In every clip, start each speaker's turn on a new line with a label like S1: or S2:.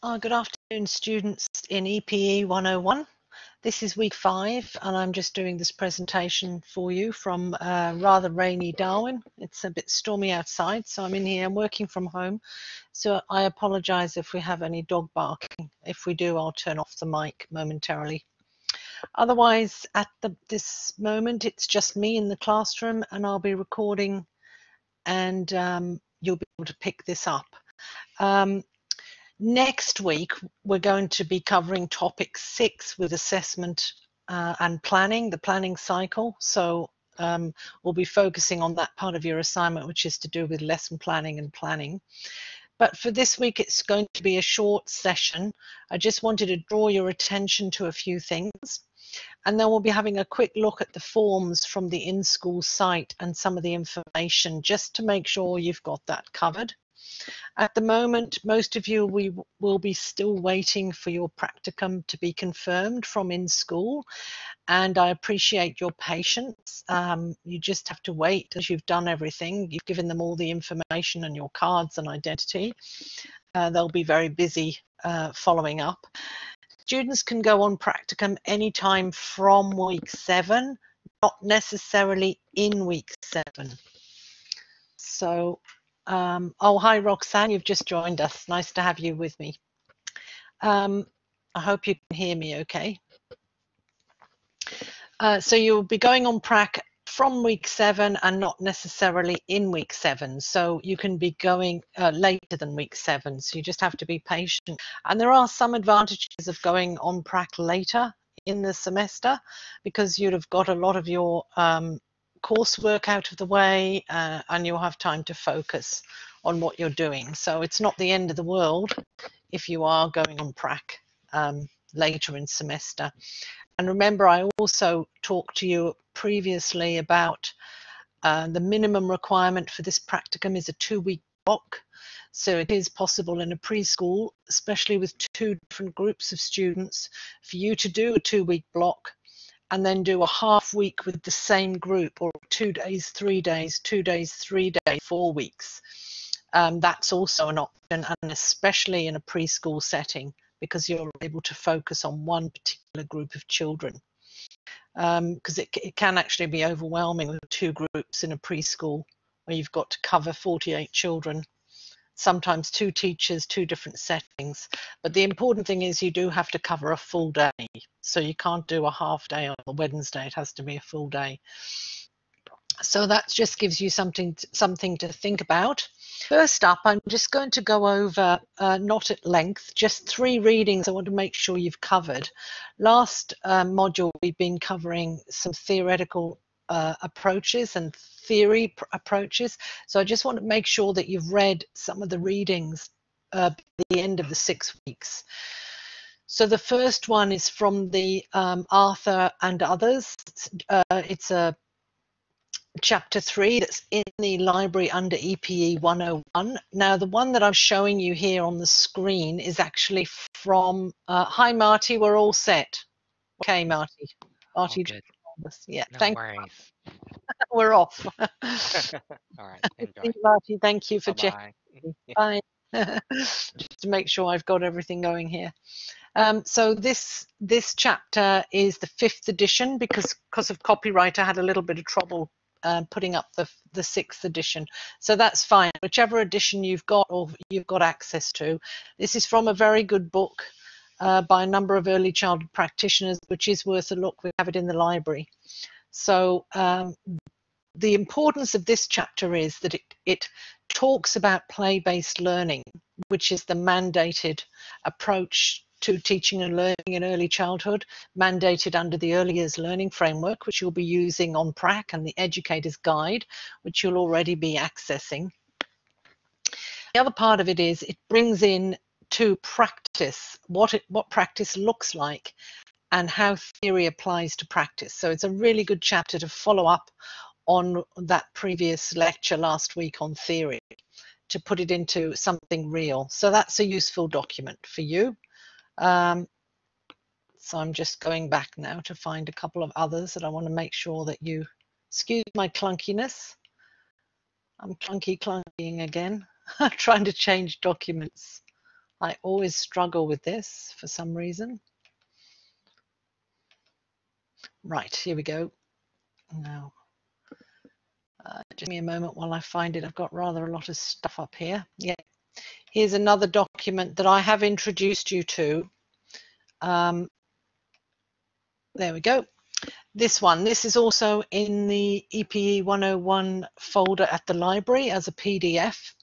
S1: Good afternoon, students in EPE 101. This is week 5, and I'm just doing this presentation for you from rather rainy Darwin. It's a bit stormy outside, so I'm in here. I'm working from home, so I apologise if we have any dog barking. If we do, I'll turn off the mic momentarily. Otherwise, at this moment, it's just me in the classroom, and I'll be recording, and you'll be able to pick this up. Next week, we're going to be covering topic 6 with assessment and planning, the planning cycle. So we'll be focusing on that part of your assignment, which is to do with lesson planning and planning. But for this week, it's going to be a short session. I just wanted to draw your attention to a few things. And then we'll be having a quick look at the forms from the in-school site and some of the information, just to make sure you've got that covered. At the moment, most of you, we will be still waiting for your practicum to be confirmed from in school, and I appreciate your patience. You just have to wait as you've done everything. You've given them all the information and your cards and identity. They'll be very busy following up. Students can go on practicum anytime from week 7, not necessarily in week 7. So oh, hi Roxanne, you've just joined us. Nice to have you with me. I hope you can hear me okay. So you'll be going on prac from week 7 and not necessarily in week 7. So you can be going later than week 7. So you just have to be patient. And there are some advantages of going on prac later in the semester, because you'd have got a lot of your coursework out of the way and you'll have time to focus on what you're doing. So it's not the end of the world if you are going on prac later in semester. And remember, I also talked to you previously about the minimum requirement for this practicum is a 2-week block. So it is possible in a preschool, especially with 2 different groups of students, for you to do a 2-week block and then do a half week with the same group, or 2 days, 3 days, 2 days, 3 days, 4 weeks. That's also an option, and especially in a preschool setting, because you're able to focus on one particular group of children. Because it can actually be overwhelming with 2 groups in a preschool where you've got to cover 48 children, sometimes 2 teachers, 2 different settings. But the important thing is you do have to cover a full day. So you can't do a half day on a Wednesday, it has to be a full day. So that just gives you something to think about. First up, I'm just going to go over, not at length, just 3 readings I want to make sure you've covered. Last module, we've been covering some theoretical approaches and theory approaches. So I just want to make sure that you've read some of the readings at the end of the 6 weeks. So the first one is from the Arthur and others. It's a chapter 3 that's in the library under EPE 101. Now the one that I'm showing you here on the screen is actually from hi Marty, we're all set. Okay, Marty. Marty, yeah,
S2: no
S1: thank
S2: worries.
S1: We're off.
S2: All right, enjoy.
S1: Marty, thank you for
S2: Bye-bye.
S1: checking. Bye. Just to make sure I've got everything going here. So this chapter is the 5th edition, because of copyright I had a little bit of trouble putting up the 6th edition. So that's fine, whichever edition you've got or you've got access to. This is from a very good book by a number of early childhood practitioners, which is worth a look. We have it in the library. So the importance of this chapter is that it talks about play-based learning, which is the mandated approach to teaching and learning in early childhood, mandated under the Early Years Learning Framework, which you'll be using on prac, and the Educator's Guide, which you'll already be accessing. The other part of it is it brings in to practice what practice looks like and how theory applies to practice. So it's a really good chapter to follow up on that previous lecture last week on theory, to put it into something real. So that's a useful document for you. So I'm just going back now to find a couple of others that I want to make sure that you, excuse my clunkiness. I'm clunkying again, trying to change documents. I always struggle with this for some reason. Right, here we go. Now, just give me a moment while I find it. I've got rather a lot of stuff up here. Yeah, here's another document that I have introduced you to. There we go. This one, this is also in the EPE101 folder at the library as a PDF.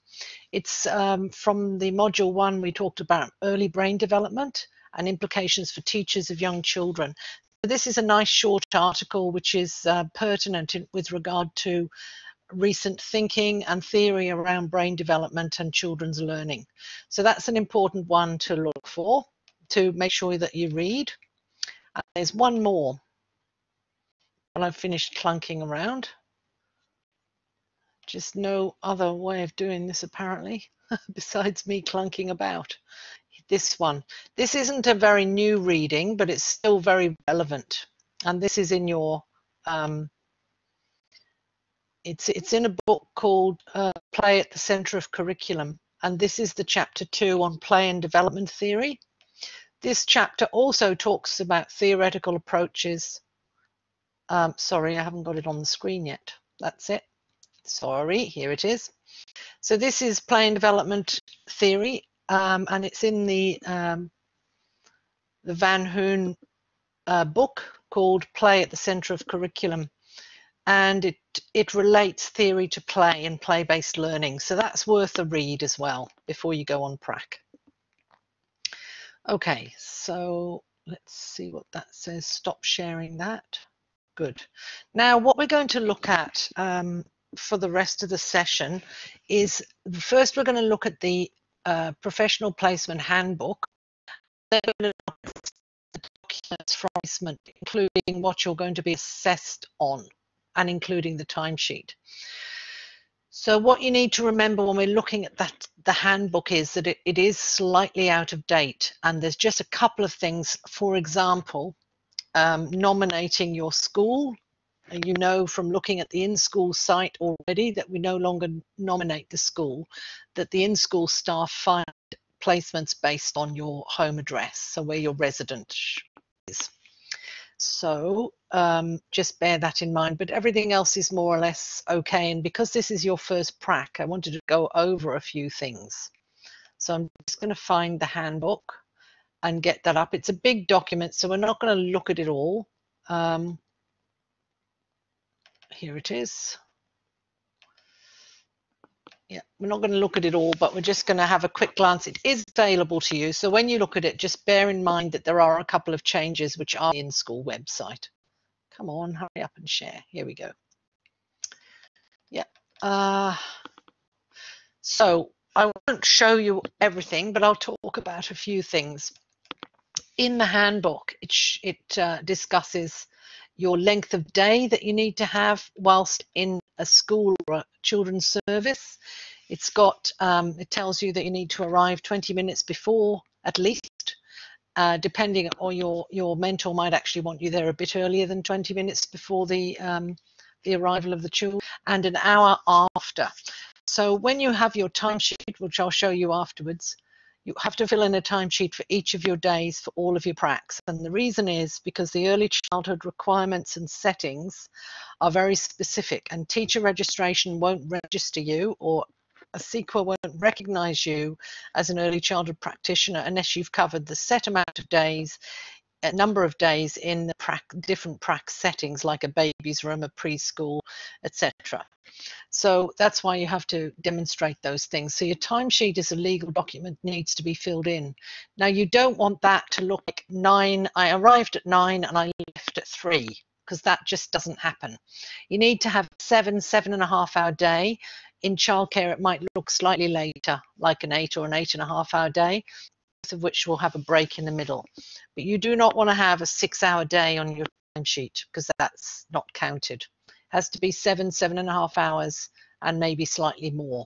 S1: It's from the module 1, we talked about early brain development and implications for teachers of young children. This is a nice short article which is pertinent with regard to recent thinking and theory around brain development and children's learning. So that's an important one to look for, to make sure that you read. There's one more. Well, I've finished clunking around. Just no other way of doing this apparently, besides me clunking about. This one. This isn't a very new reading, but it's still very relevant. And this is in your, it's in a book called Play at the Center of Curriculum. And this is the chapter 2 on play and development theory. This chapter also talks about theoretical approaches. Sorry, I haven't got it on the screen yet. That's it. Sorry, here it is. So this is play and development theory, and it's in the Van Hoon book called Play at the Center of Curriculum, and it relates theory to play and play-based learning. So that's worth a read as well before you go on prac. Okay, so let's see what that says. Stop sharing that. Good. Now what we're going to look at for the rest of the session is, first we're going to look at the professional placement handbook. Then we're going to look at the documents from placement, including what you're going to be assessed on and including the timesheet. So what you need to remember when we're looking at that, the handbook, is that it is slightly out of date, and there's just a couple of things. For example, nominating your school. You know from looking at the in-school site already that we no longer nominate the school, that the in-school staff find placements based on your home address, so where your resident is. So just bear that in mind, but everything else is more or less okay. And because this is your first prac, I wanted to go over a few things. So I'm just going to find the handbook and get that up. It's a big document, so we're not going to look at it all. Here it is. Yeah, we're not going to look at it all, but we're just going to have a quick glance. It is available to you, so when you look at it, just bear in mind that there are a couple of changes which are in school website. Come on, hurry up and share. Here we go. Yeah. So I won't show you everything, but I'll talk about a few things. In the handbook, it discusses your length of day that you need to have whilst in a school or a children's service. It's got, it tells you that you need to arrive 20 minutes before at least, depending on your mentor might actually want you there a bit earlier than 20 minutes before the arrival of the children, and an hour after. So when you have your timesheet, which I'll show you afterwards, you have to fill in a timesheet for each of your days for all of your pracs. And the reason is because the early childhood requirements and settings are very specific, and teacher registration won't register you, or a CEQA won't recognise you as an early childhood practitioner unless you've covered the set amount of days, a number of days in the different prac settings, like a baby's room, a preschool, etc. So that's why you have to demonstrate those things. So your timesheet is a legal document, needs to be filled in. Now you don't want that to look like 9, I arrived at 9 and I left at 3, because that just doesn't happen. You need to have 7.5 hour day. In childcare it might look slightly later, like an 8 or an 8.5 hour day, both of which will have a break in the middle. But you do not want to have a 6 hour day on your timesheet, because that's not counted. Has to be 7.5 hours and maybe slightly more.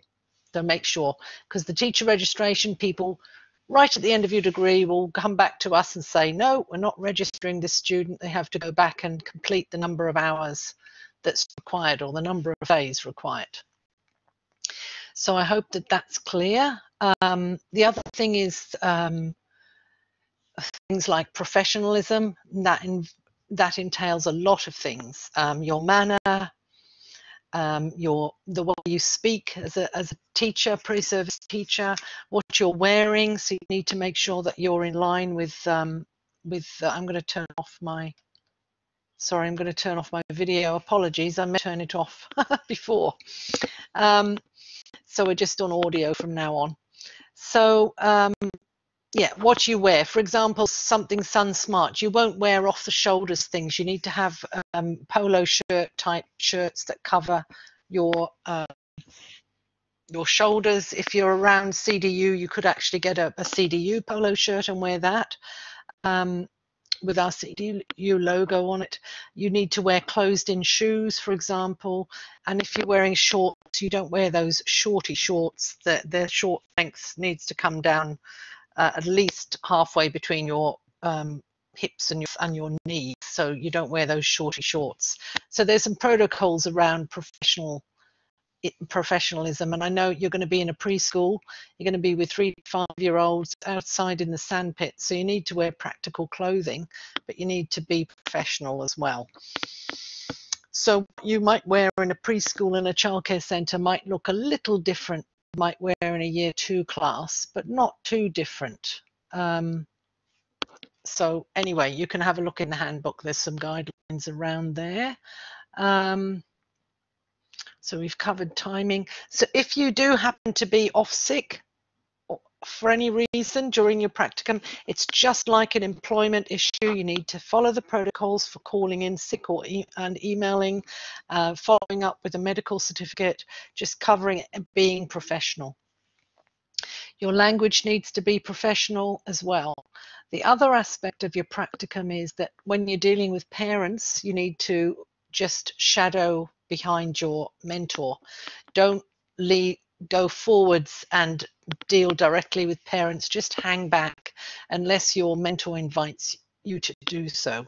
S1: So make sure, because the teacher registration people right at the end of your degree will come back to us and say, no, we're not registering this student. They have to go back and complete the number of hours that's required, or the number of days required. So I hope that that's clear. The other thing is things like professionalism. That entails a lot of things. Your manner, the way you speak as a teacher, pre-service teacher, what you're wearing. So you need to make sure that you're in line with. I'm going to turn off my. Sorry, I'm going to turn off my video. Apologies, I may turn it off before. So we're just on audio from now on. So yeah, what you wear. For example, something sun smart. You won't wear off the shoulders things. You need to have polo shirt type shirts that cover your shoulders. If you're around CDU, you could actually get a CDU polo shirt and wear that. With our CDU logo on it. You need to wear closed-in shoes, for example, and if you're wearing shorts, you don't wear those shorty shorts. The short length needs to come down at least halfway between your hips and your knees, so you don't wear those shorty shorts. So there's some protocols around professionalism, and I know you're going to be in a preschool, you're going to be with 3 to 5-year-olds outside in the sandpit, so you need to wear practical clothing, but you need to be professional as well. So you might wear in a preschool and a childcare centre might look a little different, you might wear in a year 2 class, but not too different. So anyway, you can have a look in the handbook, there's some guidelines around there. So we've covered timing. So if you do happen to be off sick for any reason during your practicum, it's just like an employment issue. You need to follow the protocols for calling in sick or and emailing, following up with a medical certificate, just covering it and being professional. Your language needs to be professional as well. The other aspect of your practicum is that when you're dealing with parents, you need to just shadow behind your mentor. Don't go forwards and deal directly with parents. Just hang back unless your mentor invites you to do so.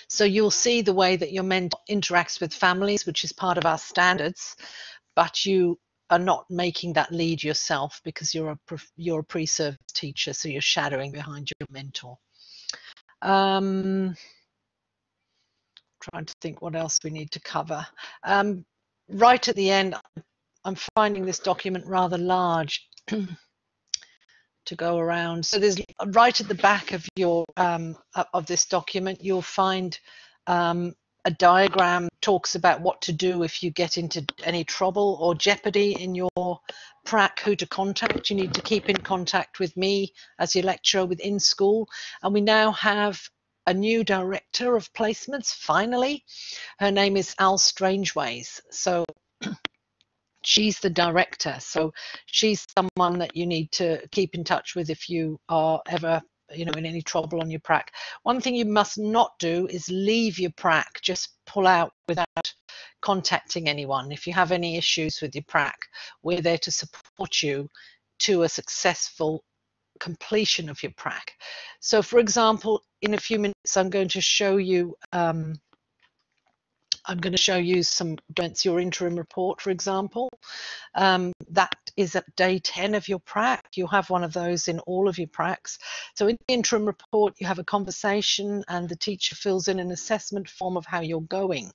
S1: So you'll see the way that your mentor interacts with families, which is part of our standards, but you are not making that lead yourself because you're a pre-service teacher, so you're shadowing behind your mentor. Trying to think what else we need to cover. Right at the end, I'm finding this document rather large to go around. So there's right at the back of your of this document, you'll find a diagram talks about what to do if you get into any trouble or jeopardy in your prac, who to contact. You need to keep in contact with me as your lecturer within school. And we now have a new director of placements, finally. Her name is Al Strangeways. So she's the director. So she's someone that you need to keep in touch with if you are ever in any trouble on your prac. One thing you must not do is leave your prac, just pull out without contacting anyone. If you have any issues with your prac, we're there to support you to a successful completion of your prac. So for example, in a few minutes I'm going to show you some against your interim report, for example. That is at day 10 of your prac. You'll have one of those in all of your pracs. So in the interim report, you have a conversation and the teacher fills in an assessment form of how you're going.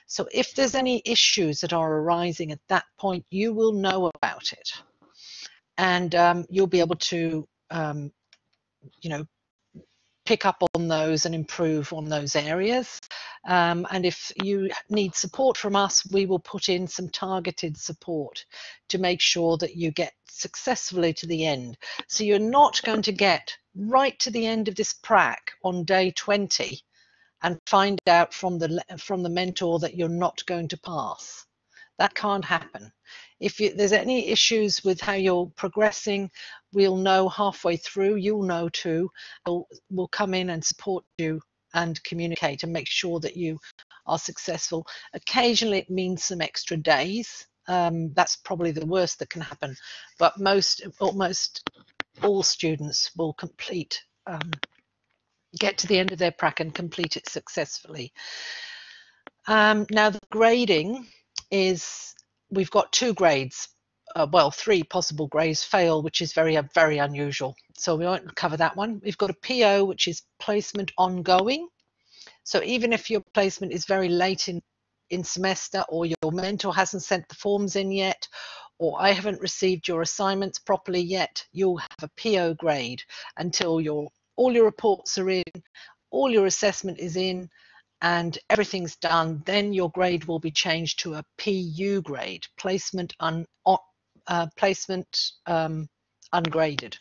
S1: So if there's any issues that are arising at that point, you will know about it. And you'll be able to, pick up on those and improve on those areas. And if you need support from us, we will put in some targeted support to make sure that you get successfully to the end. So you're not going to get right to the end of this prac on day 20 and find out from the mentor that you're not going to pass. That can't happen. If there's any issues with how you're progressing, we'll know halfway through, you'll know too. We'll come in and support you and communicate and make sure that you are successful. Occasionally it means some extra days. That's probably the worst that can happen, but almost all students will get to the end of their prac and complete it successfully. Now the grading is we've got 2 grades, well, 3 possible grades fail, which is very, very unusual. So we won't cover that one. We've got a PO, which is placement ongoing. So even if your placement is very late in semester, or your mentor hasn't sent the forms in yet, or I haven't received your assignments properly yet, you'll have a PO grade until all your reports are in, all your assessment is in, and everything's done. Then your grade will be changed to a PU grade, placement ungraded.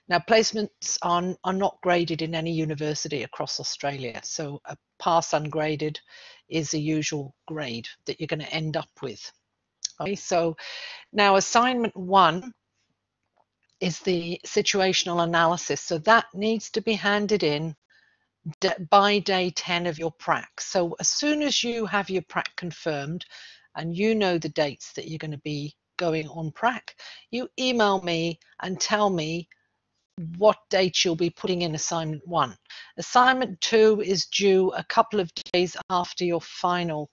S1: Now, placements are not graded in any university across Australia, so a pass ungraded is a usual grade that you're going to end up with. Okay, so now assignment 1 is the situational analysis, so that needs to be handed in by day 10 of your prac. So as soon as you have your prac confirmed and you know the dates that you're going to be going on prac, you email me and tell me what date you'll be putting in assignment 1. Assignment 2 is due a couple of days after your final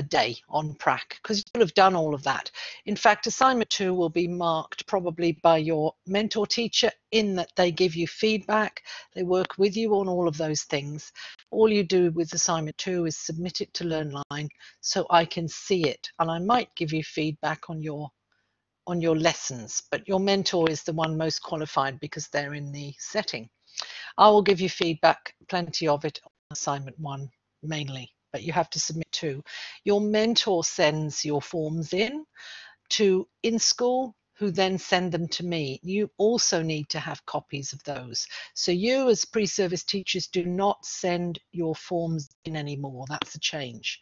S1: day on prac, because you'll have done all of that. In fact, assignment 2 will be marked probably by your mentor teacher, in that they give you feedback, they work with you on all of those things. All you do with assignment 2 is submit it to LearnLine so I can see it, and I might give you feedback on your lessons, but your mentor is the one most qualified because they're in the setting. I will give you feedback, plenty of it, on assignment 1 mainly, but you have to submit 2. Your mentor sends your forms in school, who then send them to me. You also need to have copies of those. So you as pre-service teachers do not send your forms in anymore. That's a change.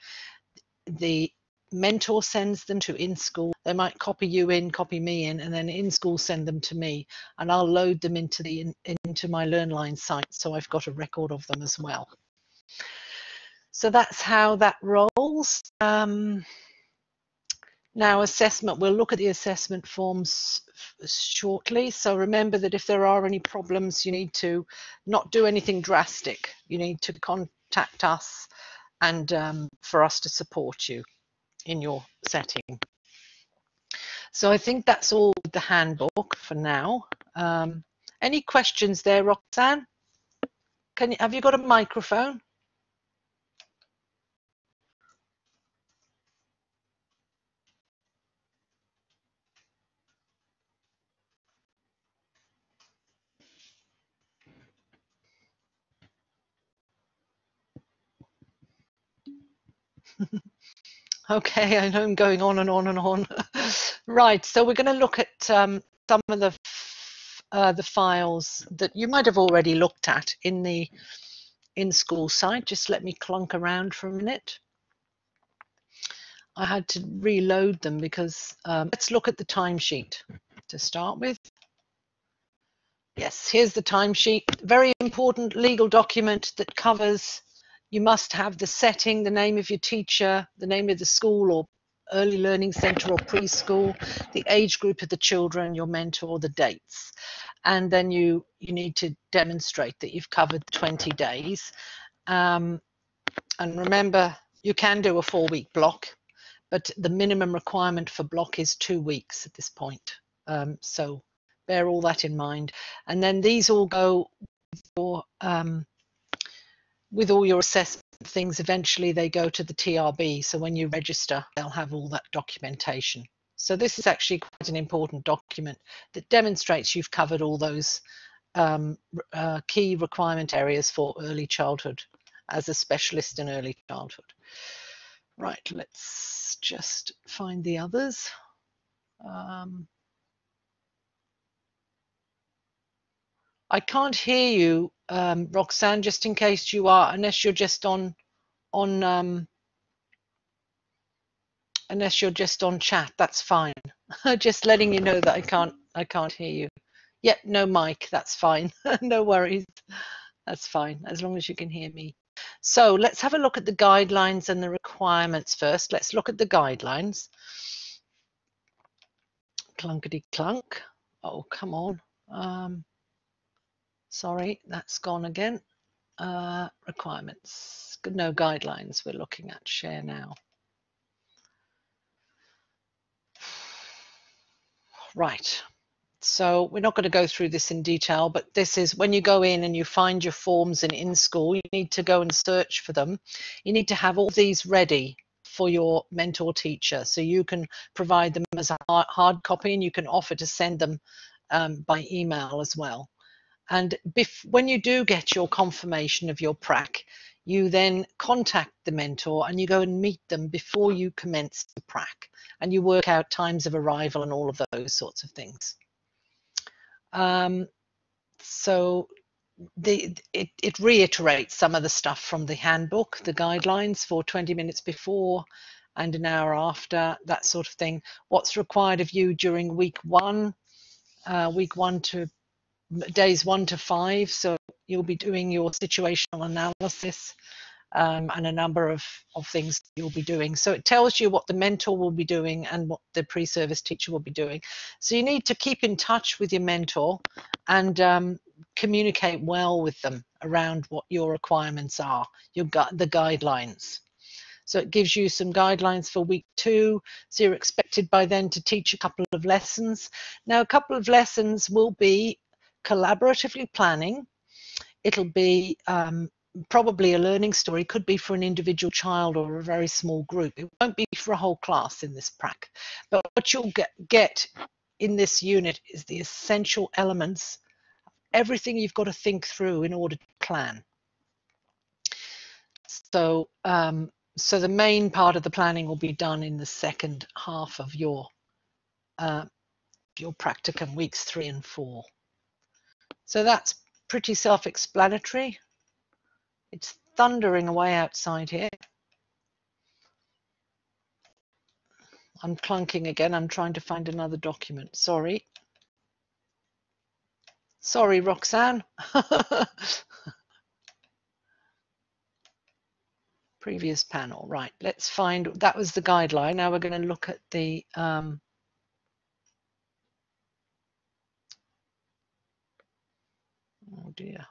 S1: The mentor sends them to in school. They might copy you in, copy me in, and then in school send them to me, and I'll load them into my LearnLine site, so I've got a record of them as well. So that's how that rolls. Now assessment, we'll look at the assessment forms shortly. So remember that if there are any problems, you need to not do anything drastic. You need to contact us and for us to support you in your setting. So I think that's all with the handbook for now. Any questions there, Roxanne? Have you got a microphone? Okay, I know I'm going on and on and on. Right, so we're going to look at some of the files that you might have already looked at in the in-school site. Just let me clunk around for a minute. I had to reload them because let's look at the timesheet to start with. Yes, here's the timesheet. Very important legal document that covers, you must have the setting, the name of your teacher, the name of the school or early learning centre or preschool, the age group of the children, your mentor, the dates. And then you need to demonstrate that you've covered 20 days. And remember, you can do a 4-week block, but the minimum requirement for block is 2 weeks at this point. So bear all that in mind. And then these all go with all your assessment things. Eventually they go to the TRB, so when you register they'll have all that documentation. So this is actually quite an important document that demonstrates you've covered all those key requirement areas for early childhood as a specialist in early childhood. Right, let's just find the others. I can't hear you, Roxanne, just in case you are, unless you're just on unless you're just on chat, that's fine. Just letting you know that I can't hear you. Yep, no mic, that's fine. No worries. That's fine, as long as you can hear me. So let's have a look at the guidelines and the requirements first. Let's look at the guidelines. Clunkety clunk. Oh, come on. Sorry, that's gone again. Requirements. No, guidelines we're looking at. Share now. Right. So we're not going to go through this in detail, but this is when you go in and you find your forms in school, you need to go and search for them. You need to have all these ready for your mentor teacher, so you can provide them as a hard copy, and you can offer to send them by email as well. And when you do get your confirmation of your prac, you then contact the mentor and you go and meet them before you commence the prac, and you work out times of arrival and all of those sorts of things. So it reiterates some of the stuff from the handbook, the guidelines for 20 minutes before and an hour after, that sort of thing. What's required of you during week one to days 1 to 5. So you'll be doing your situational analysis and a number of things you'll be doing. So it tells you what the mentor will be doing and what the pre-service teacher will be doing. So you need to keep in touch with your mentor and communicate well with them around what your requirements are, the guidelines. So it gives you some guidelines for week 2. So you're expected by then to teach a couple of lessons. Now, a couple of lessons will be collaboratively planning. It'll be probably a learning story, could be for an individual child or a very small group. It won't be for a whole class in this prac. But what you'll get in this unit is the essential elements, everything you've got to think through in order to plan. So, so the main part of the planning will be done in the second half of your practicum, weeks 3 and 4. So that's pretty self-explanatory. It's thundering away outside here. I'm clunking again. I'm trying to find another document. Sorry. Sorry, Roxanne. Previous panel. Right. Let's find, that was the guideline. Now we're going to look at the oh dear.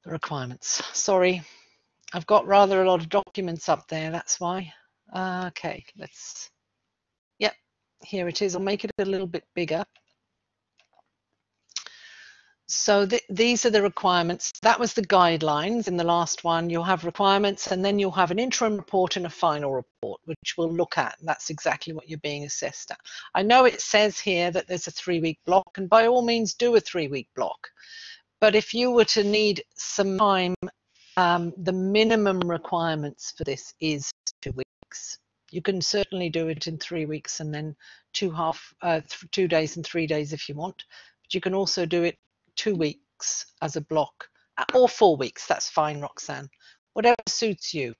S1: The requirements. Sorry. I've got rather a lot of documents up there, that's why. Okay, let's, yep, here it is. I'll make it a little bit bigger. So these are the requirements. That was the guidelines in the last one. You'll have requirements, and then you'll have an interim report and a final report, which we'll look at. And that's exactly what you're being assessed at. I know it says here that there's a 3-week block, and by all means do a 3-week block. But if you were to need some time, the minimum requirements for this is 2 weeks. You can certainly do it in 3 weeks and then 2 days and 3 days if you want. But you can also do it 2 weeks as a block, or 4 weeks. That's fine, Roxanne. Whatever suits you.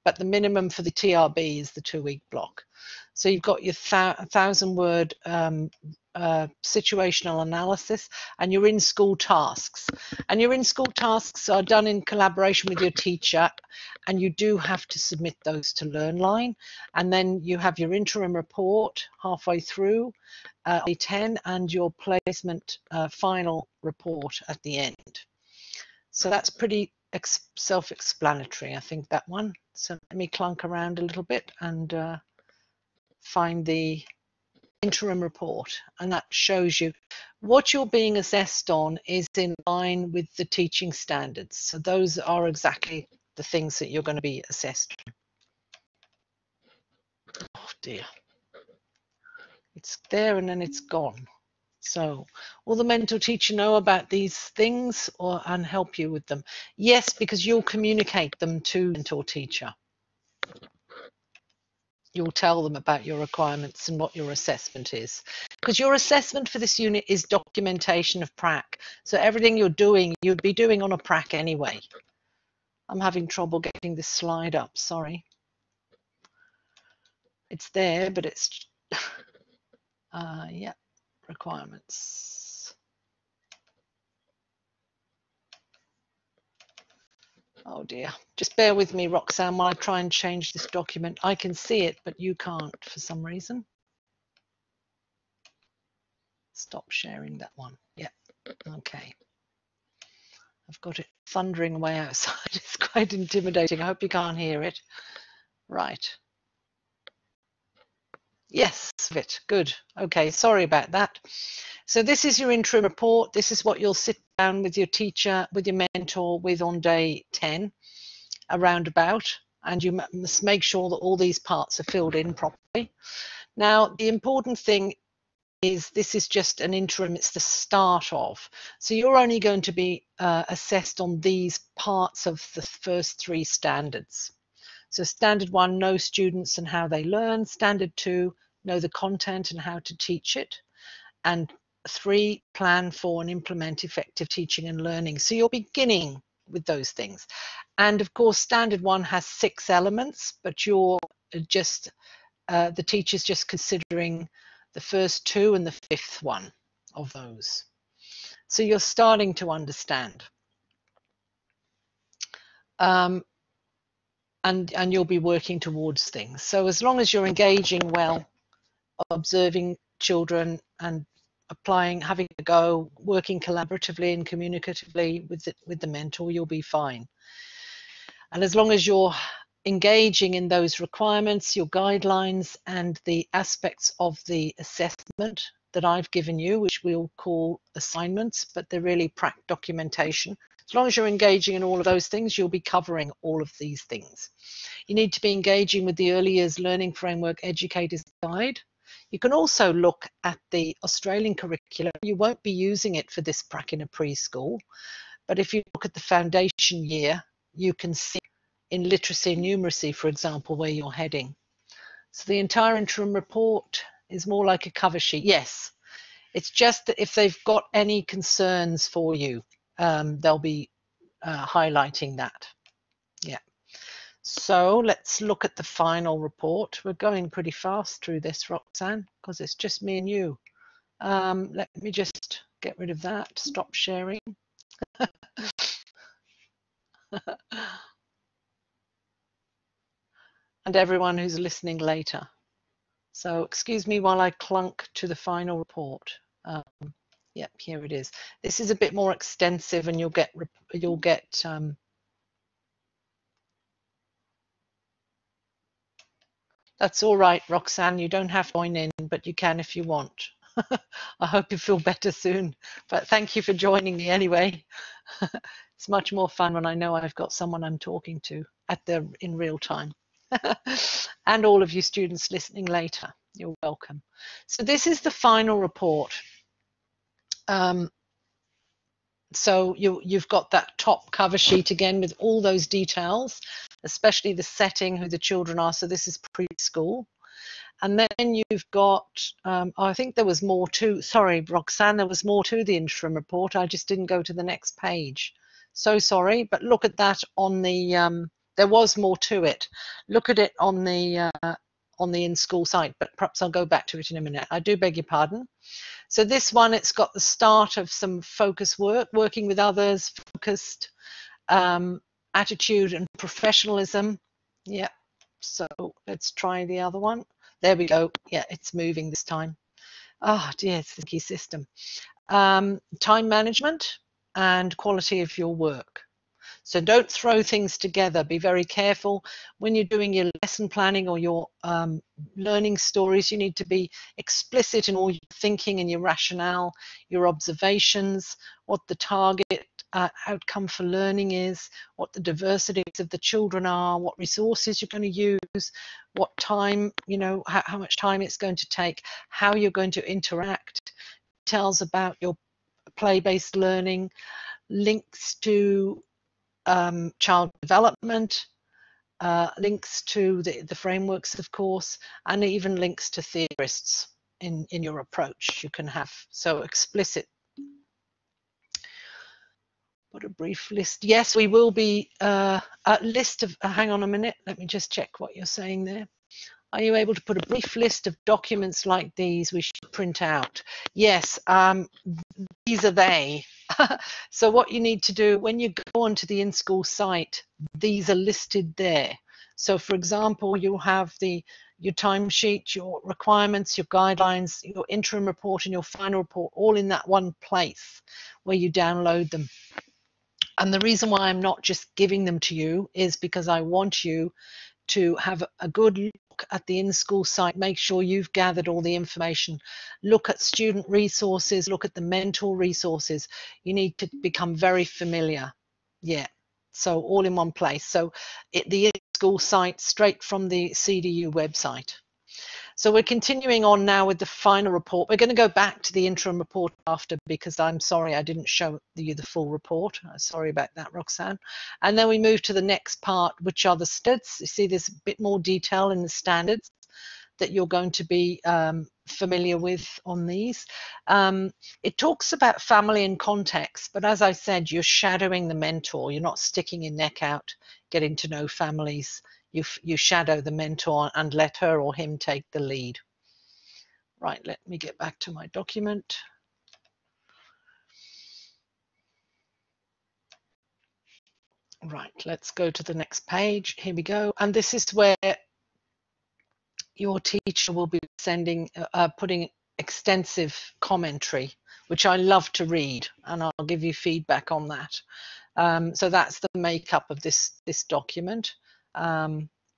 S1: But the minimum for the TRB is the 2-week block. So you've got your 1,000-word situational analysis, and your in-school tasks. And your in-school tasks are done in collaboration with your teacher, and you do have to submit those to LearnLine. And then you have your interim report halfway through, day 10, and your placement final report at the end. So that's pretty self-explanatory, I think, that one. So let me clunk around a little bit and find the interim report, and that shows you what you're being assessed on is in line with the teaching standards. So those are exactly the things that you're going to be assessed on. Oh dear, it's there and then it's gone. So will the mentor teacher know about these things and help you with them? Yes, because you'll communicate them to the mentor teacher. You'll tell them about your requirements and what your assessment is. Because your assessment for this unit is documentation of prac. So everything you're doing, you'd be doing on a prac anyway. I'm having trouble getting this slide up, sorry. It's there, but it's, yeah, requirements. Oh dear, just bear with me, Roxanne, while I try and change this document. I can see it, but you can't for some reason. Stop sharing that one. Yeah, okay. I've got it thundering away outside. It's quite intimidating. I hope you can't hear it. Right. Yes, Vit, good. Okay, sorry about that. So this is your interim report. This is what you'll sit down with your teacher, with your mentor, with on day 10, around about, and you must make sure that all these parts are filled in properly. Now, the important thing is this is just an interim, it's the start of. So you're only going to be assessed on these parts of the first 3 standards. So standard 1, know students and how they learn. Standard 2, know the content and how to teach it. And 3, plan for and implement effective teaching and learning. So you're beginning with those things. And of course, standard 1 has 6 elements, but you're just, the teacher's just considering the first 2 and the 5th one of those. So you're starting to understand. And you'll be working towards things. So as long as you're engaging well, observing children and applying, having a go, working collaboratively and communicatively with the mentor, you'll be fine. And as long as you're engaging in those requirements, your guidelines, and the aspects of the assessment that I've given you, which we'll call assignments, but they're really documentation. As long as you're engaging in all of those things, you'll be covering all of these things. You need to be engaging with the Early Years Learning Framework Educator's Guide. You can also look at the Australian curriculum. You won't be using it for this prac in a preschool, but if you look at the foundation year, you can see in literacy and numeracy, for example, where you're heading. So the entire interim report is more like a cover sheet. Yes, it's just that if they've got any concerns for you, they'll be highlighting that. Yeah. So let's look at the final report. We're going pretty fast through this, Roxanne, because it's just me and you. Let me just get rid of that, stop sharing. And everyone who's listening later. So excuse me while I clunk to the final report. Yep, here it is. This is a bit more extensive, and you'll get that's all right, Roxanne. You don't have to join in, but you can if you want. I hope you feel better soon. But thank you for joining me anyway. It's much more fun when I know I've got someone I'm talking to in real time. And all of you students listening later, you're welcome. So this is the final report. So you've got that top cover sheet again with all those details, especially the setting, who the children are. So this is preschool. And then you've got, I think there was more to, sorry, Roxanne, there was more to the interim report. I just didn't go to the next page. So sorry, but look at that on the, there was more to it. Look at it on the in-school site, but perhaps I'll go back to it in a minute. I do beg your pardon. So this one, it's got the start of some focus work, working with others, focused, attitude and professionalism. Yeah, so let's try the other one. There we go. Yeah, it's moving this time. Oh dear, it's the key system. Time management and quality of your work. So don't throw things together. Be very careful when you're doing your lesson planning or your learning stories. You need to be explicit in all your thinking and your rationale, your observations, what the target outcome for learning is, what the diversities of the children are, what resources you're going to use, what time, how much time it's going to take, how you're going to interact, details about your play-based learning, links to child development, links to the frameworks, of course, and even links to theorists in your approach you can have. So explicit. What a brief list. Yes, we will be a list of, hang on a minute, let me just check what you're saying there. Are you able to put a brief list of documents like these we should print out? Yes, these are they. So what you need to do when you go onto the in-school site, these are listed there. So for example, you'll have your timesheet, your requirements, your guidelines, your interim report and your final report all in that one place where you download them. And the reason why I'm not just giving them to you is because I want you to have a good look at the in-school site, make sure you've gathered all the information, look at student resources, look at the mentor resources. You need to become very familiar. Yeah, so all in one place. So the in-school site straight from the CDU website. So we're continuing on now with the final report. We're going to go back to the interim report after, because I'm sorry I didn't show you the full report. Sorry about that, Roxanne. And then we move to the next part, which are the standards. You see there's a bit more detail in the standards that you're going to be familiar with on these. It talks about family and context, but as I said, you're shadowing the mentor. You're not sticking your neck out, getting to know families. You shadow the mentor and let her or him take the lead. Right, let me get back to my document. Right, let's go to the next page. Here we go. And this is where your teacher will be putting extensive commentary, which I love to read, and I'll give you feedback on that. So that's the makeup of this document.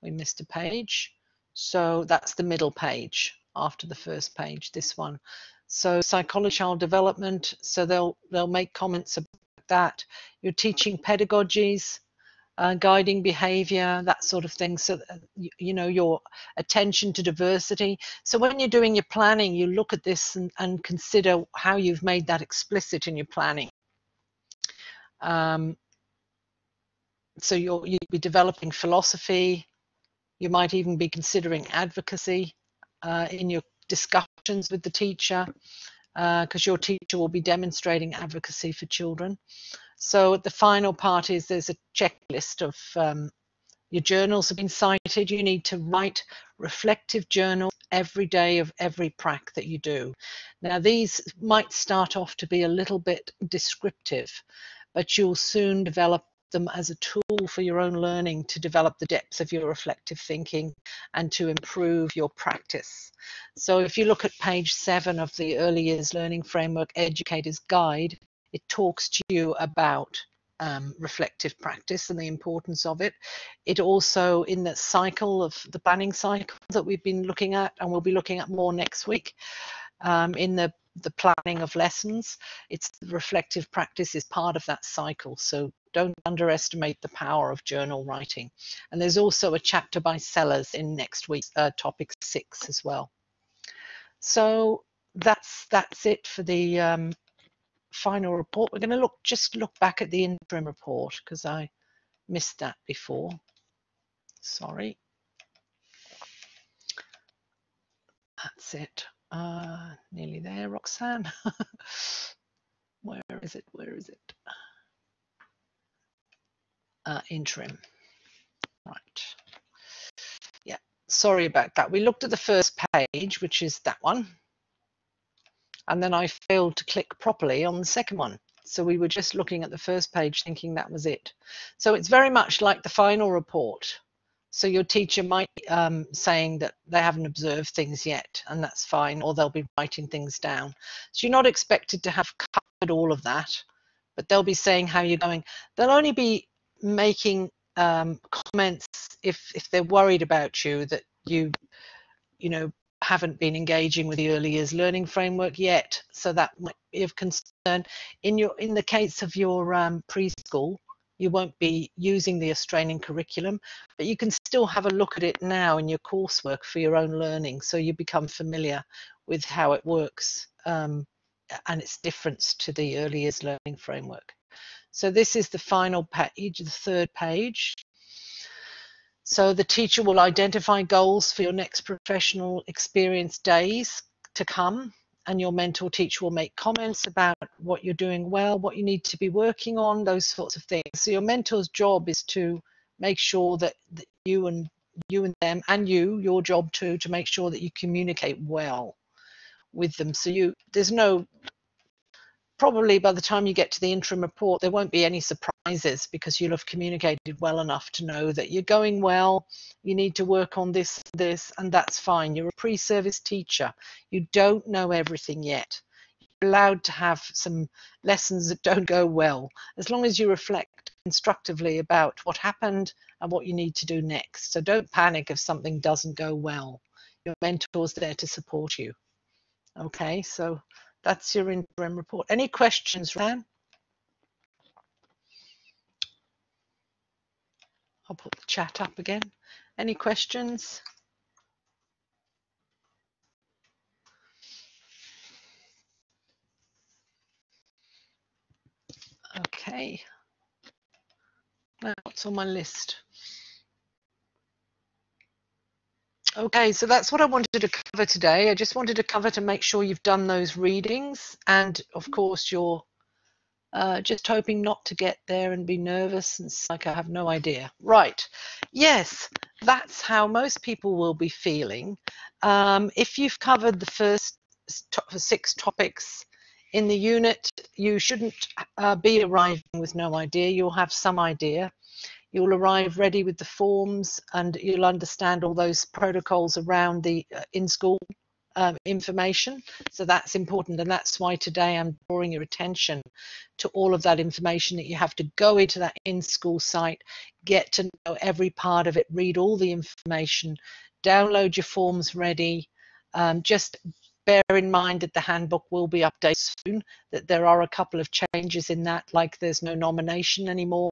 S1: We missed a page. So that's the middle page after the first page, this one. So psychology, child development. So they'll make comments about that. You're teaching pedagogies, guiding behavior, that sort of thing. So, you know, your attention to diversity. So when you're doing your planning, you look at this and consider how you've made that explicit in your planning. So you'll be developing philosophy. You might even be considering advocacy in your discussions with the teacher, because your teacher will be demonstrating advocacy for children. So the final part is there's a checklist of your journals have been cited. You need to write reflective journals every day of every prac that you do. Now these might start off to be a little bit descriptive, but you'll soon develop them as a tool for your own learning to develop the depth of your reflective thinking and to improve your practice. So if you look at page 7 of the Early Years Learning Framework Educator's Guide, it talks to you about reflective practice and the importance of it. It also, in the cycle of the planning cycle that we've been looking at, and we'll be looking at more next week, in the planning of lessons, it's reflective practice is part of that cycle. So don't underestimate the power of journal writing. And there's also a chapter by Sellers in next week's topic 6 as well. So that's it for the final report. We're going to just look back at the interim report because I missed that before. Sorry. That's it. Nearly there, Roxanne. Where is it? Where is it? Interim. Right. Yeah, sorry about that. We looked at the first page, which is that one. And then I failed to click properly on the second one. So we were just looking at the first page thinking that was it. So it's very much like the final report. So your teacher might be saying that they haven't observed things yet, and that's fine, or they'll be writing things down. So you're not expected to have covered all of that, but they'll be saying how you're going. They'll only be making comments if they're worried about you, that you know, haven't been engaging with the early years learning framework yet. So that might be of concern. In the case of your preschool, you won't be using the Australian curriculum, but you can still have a look at it now in your coursework for your own learning, so you become familiar with how it works and its difference to the early years learning framework. So this is the final page, the third page. So the teacher will identify goals for your next professional experience days to come, and your mentor teacher will make comments about what you're doing well, what you need to be working on, those sorts of things. So your mentor's job is to make sure that you and them, and your job too, to make sure that you communicate well with them. So there's no, probably by the time you get to the interim report, there won't be any surprises because you'll have communicated well enough to know that you're going well, you need to work on this, and that's fine. You're a pre-service teacher. You don't know everything yet. allowed to have some lessons that don't go well, as long as you reflect constructively about what happened and what you need to do next. So don't panic if something doesn't go well. Your mentor's there to support you. Okay, so that's your interim report. Any questions, Ran? I'll put the chat up again. Any questions? Okay. Now what's on my list? Okay, so that's what I wanted to cover today. I just wanted to cover to make sure you've done those readings, and of course you're just hoping not to get there and be nervous and like I have no idea. Right. Yes, that's how most people will be feeling. If you've covered the first 6 topics in the unit, you shouldn't be arriving with no idea. You'll have some idea. You'll arrive ready with the forms, and you'll understand all those protocols around the in-school information. So that's important, and that's why today I'm drawing your attention to all of that information, that you have to go into that in-school site, get to know every part of it, read all the information, download your forms ready. Just bear in mind that the handbook will be updated soon, that there are a couple of changes in that, like there's no nomination anymore,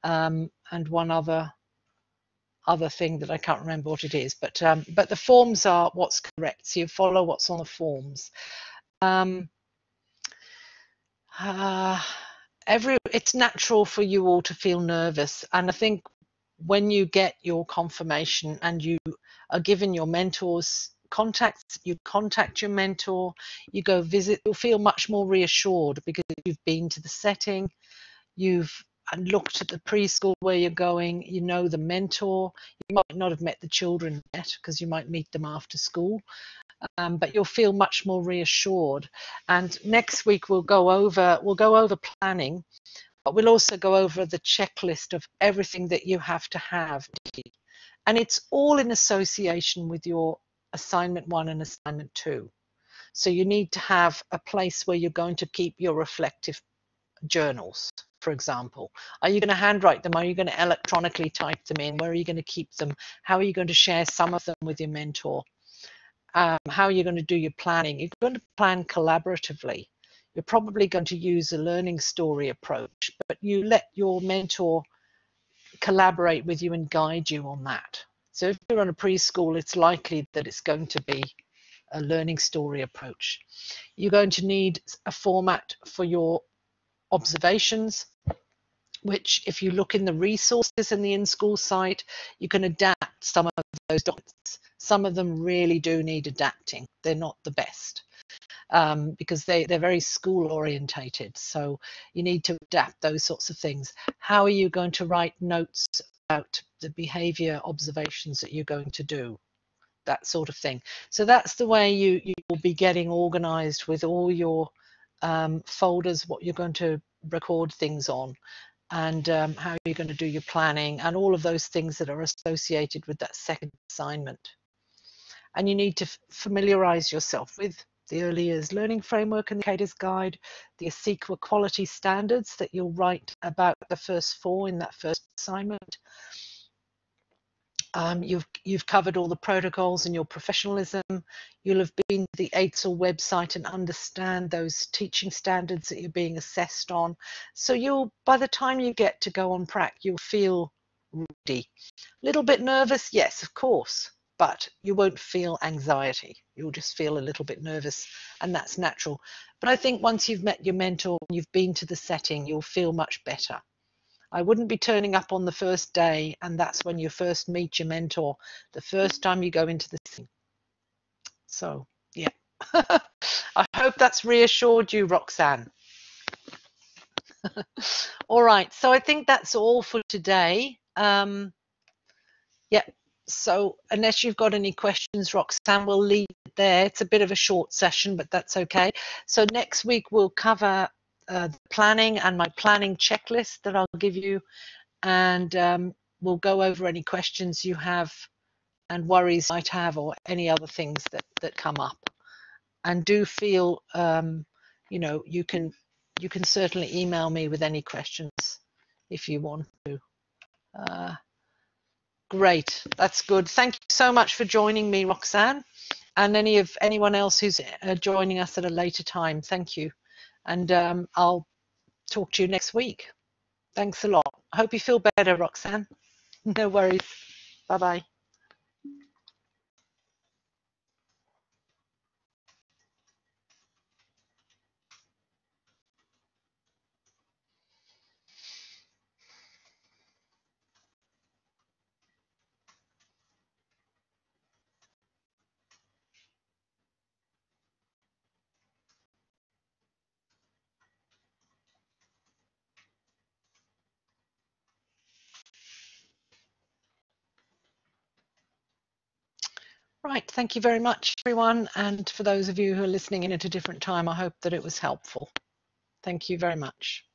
S1: and one other thing that I can't remember what it is, but the forms are what's correct, so you follow what's on the forms. It's natural for you all to feel nervous, and I think when you get your confirmation and you are given your mentor's contacts, you contact your mentor, you go visit, you'll feel much more reassured because you've been to the setting, you've looked at the preschool where you're going, you know the mentor. You might not have met the children yet because you might meet them after school, but you'll feel much more reassured. And next week we'll go over planning, but we'll also go over the checklist of everything that you have to have, and it's all in association with your assignment 1 and assignment 2. So you need to have a place where you're going to keep your reflective journals, for example. Are you going to handwrite them? Are you going to electronically type them in? Where are you going to keep them? How are you going to share some of them with your mentor? How are you going to do your planning? You're going to plan collaboratively. You're probably going to use a learning story approach, but you let your mentor collaborate with you and guide you on that. So if you're on a preschool, it's likely that it's going to be a learning story approach. You're going to need a format for your observations, which if you look in the resources in the in-school site, you can adapt some of those documents. Some of them really do need adapting. They're not the best because they're very school orientated. So you need to adapt those sorts of things. How are you going to write notes about the behavior observations that you're going to do? That sort of thing. So that's the way you will be getting organized with all your folders, what you're going to record things on, and how you're going to do your planning and all of those things that are associated with that second assignment. And you need to familiarize yourself with the Early Years Learning Framework and the Educator's Guide, the ASEQA quality standards that you'll write about the first 4 in that first assignment. You've covered all the protocols and your professionalism. You'll have been to the EITSL website and understand those teaching standards that you're being assessed on. So by the time you get to go on prac, you'll feel ready. A little bit nervous, yes, of course, but you won't feel anxiety. You'll just feel a little bit nervous, and that's natural. But I think once you've met your mentor and you've been to the setting, you'll feel much better. I wouldn't be turning up on the first day and that's when you first meet your mentor, the first time you go into the scene. So, yeah. I hope that's reassured you, Roxanne. All right, so I think that's all for today. Yeah, so unless you've got any questions, Roxanne, we'll leave it there. It's a bit of a short session, but that's okay. So next week we'll cover the planning and my planning checklist that I'll give you, and we'll go over any questions you have and worries you might have, or any other things that come up. And do feel you can certainly email me with any questions if you want to. Great, that's good. Thank you so much for joining me, Roxanne, and anyone else who's joining us at a later time. Thank you, and I'll talk to you next week. Thanks a lot. I hope you feel better, Roxanne. No worries. Bye-bye. Right, thank you very much, everyone. And for those of you who are listening in at a different time, I hope that it was helpful. Thank you very much.